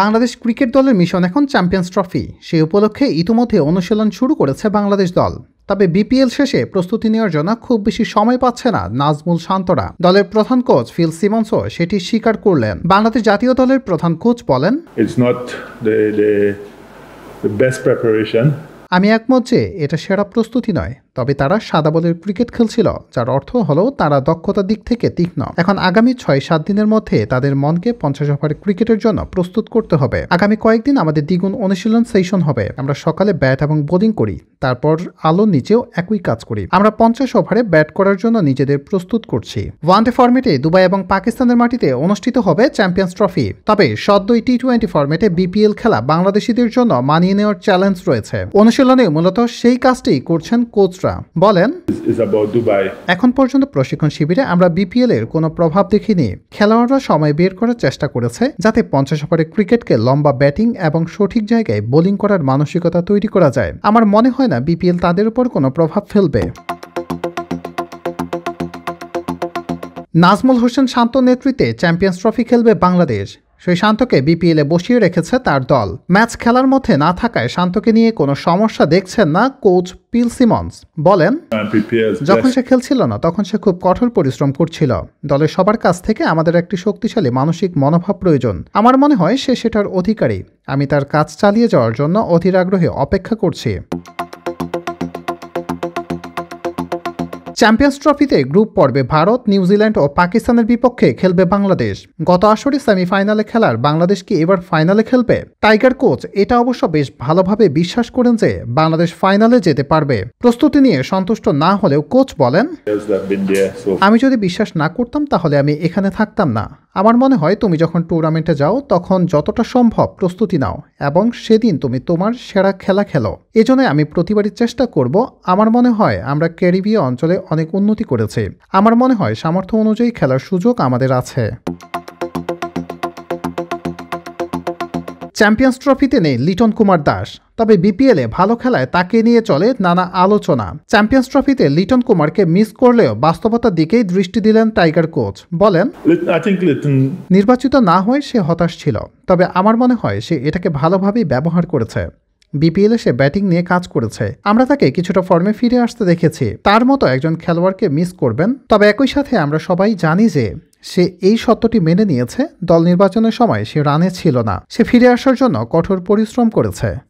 Bangladesh cricket দলের mission এখন champions trophy. সেই উপলক্ষে ইতিমধ্যে অনুশীলন শুরু করেছে বাংলাদেশ দল। তবে বিপিএল শেষে প্রস্তুতি নেওয়ার জন্য খুব বেশি সময় পাচ্ছে না নাজমুল শান্তরা। দলের প্রধান কোচ ফিল সিমন্সও সেটি স্বীকার করলেন। বাংলাদেশ জাতীয় দলের প্রধান কোচ বলেন, It's not the best preparation. আমি একমত যে এটা সেরা প্রস্তুতি নয়, তবে তারা সাদা বলের ক্রিকেট খেলছিল, যার অর্থ হলো তারা দক্ষতার দিক থেকে তীক্ষ্ণ। এখন আগামী 6-7 দিনের মধ্যে তাদের মনকে 50 ওভারের ক্রিকেটের জন্য প্রস্তুত করতে হবে। আগামী কয়েকদিন আমাদের দ্বিগুণ অনুশীলন সেশন হবে। আমরা সকালে ব্যাট এবং বোলিং করি, তারপর আলোর নিচেও একই কাজ করি। আমরা 50 ওভারে ব্যাট করার জন্য নিজেদের প্রস্তুত করছি। ওয়ানডে ফরম্যাটে দুবাই এবং পাকিস্তানের মাটিতে অনুষ্ঠিত হবে চ্যাম্পিয়ন্স ট্রফি। তবে সদ্যই টি-20 ফরম্যাটে বিপিএল খেলা বাংলাদেশিদের জন্য মানিয়ে নেওয়ার চ্যালেঞ্জ রয়েছে। অনুশীলনে মূলত সেই কাজটি করছেন কোচ বলেন, এখন পর্যন্ত প্রশিক্ষণ শিবিরে আমরা বিপিএল এর কোনো প্রভাব দেখিনি। খেলোয়াড়রা সময় বের করার চেষ্টা করেছে যাতে 50 ওভারের ক্রিকেটকে লম্বা ব্যাটিং এবং সঠিক জায়গায় বোলিং করার মানসিকতা তৈরি করা যায়। আমার মনে হয় না বিপিএল তাদের উপর কোনো প্রভাব ফেলবে। নাজমুল হোসেন শান্ত নেতৃত্বে চ্যাম্পিয়ন্স ট্রফি খেলবে বাংলাদেশ। সেই শান্তকে বিপিএলে বসিয়ে রেখেছে তার দল। ম্যাচ খেলার মধ্যে না থাকায় শান্তকে নিয়ে কোনো সমস্যা দেখছেন না কোচ ফিল সিমন্স। বলেন, যখন সে খেলছিল না তখন সে খুব কঠোর পরিশ্রম করছিল। দলের সবার কাছ থেকে আমাদের একটি শক্তিশালী মানসিক মনোভাব প্রয়োজন। আমার মনে হয় সে সেটার অধিকারী। আমি তার কাজ চালিয়ে যাওয়ার জন্য অধীর আগ্রহে অপেক্ষা করছি। চ্যাম্পিয়ন্স ট্রফিতে গ্রুপ পর্বে ভারত, নিউজিল্যান্ড ও পাকিস্তানের বিপক্ষে খেলবে বাংলাদেশ। গত আসরে সেমিফাইনালে খেলার বাংলাদেশ কি এবার ফাইনালে খেলবে? টাইগার কোচ এটা অবশ্য বেশ ভালোভাবে বিশ্বাস করেন যে বাংলাদেশ ফাইনালে যেতে পারবে। প্রস্তুতি নিয়ে সন্তুষ্ট না হলেও কোচ বলেন, আমি যদি বিশ্বাস না করতাম তাহলে আমি এখানে থাকতাম না। আমার মনে হয় তুমি যখন টুর্নামেন্টে যাও তখন যতটা সম্ভব প্রস্তুতি নাও এবং সেদিন তুমি তোমার সেরা খেলা খেলো। এজন্য আমি প্রতিবারই চেষ্টা করব। আমার মনে হয় আমরা ক্যারিবীয় অঞ্চলে অনেক উন্নতি করেছি। আমার মনে হয় সামর্থ্য অনুযায়ী খেলার সুযোগ আমাদের আছে। চ্যাম্পিয়ন্স ট্রফিতে নেই লিটন কুমার দাস, তবে বিপিএলে ভালো খেলায় তাকে নিয়ে চলে নানা আলোচনা। চ্যাম্পিয়ন্স ট্রফিতে লিটন কুমারকে মিস করলেও বাস্তবতার দিকেই দৃষ্টি দিলেন টাইগার কোচ। বলেন, নির্বাচিত না হয়ে সে হতাশ ছিল, তবে আমার মনে হয় সে এটাকে ভালোভাবেই ব্যবহার করেছে। বিপিএলে সে ব্যাটিং নিয়ে কাজ করেছে। আমরা তাকে কিছুটা ফর্মে ফিরে আসতে দেখেছি। তার মতো একজন খেলোয়াড়কে মিস করবেন। তবে একই সাথে আমরা সবাই জানি যে সে এই সত্যটি মেনে নিয়েছে, দল নির্বাচনের সময় সে রানে ছিল না। সে ফিরে আসার জন্য কঠোর পরিশ্রম করেছে।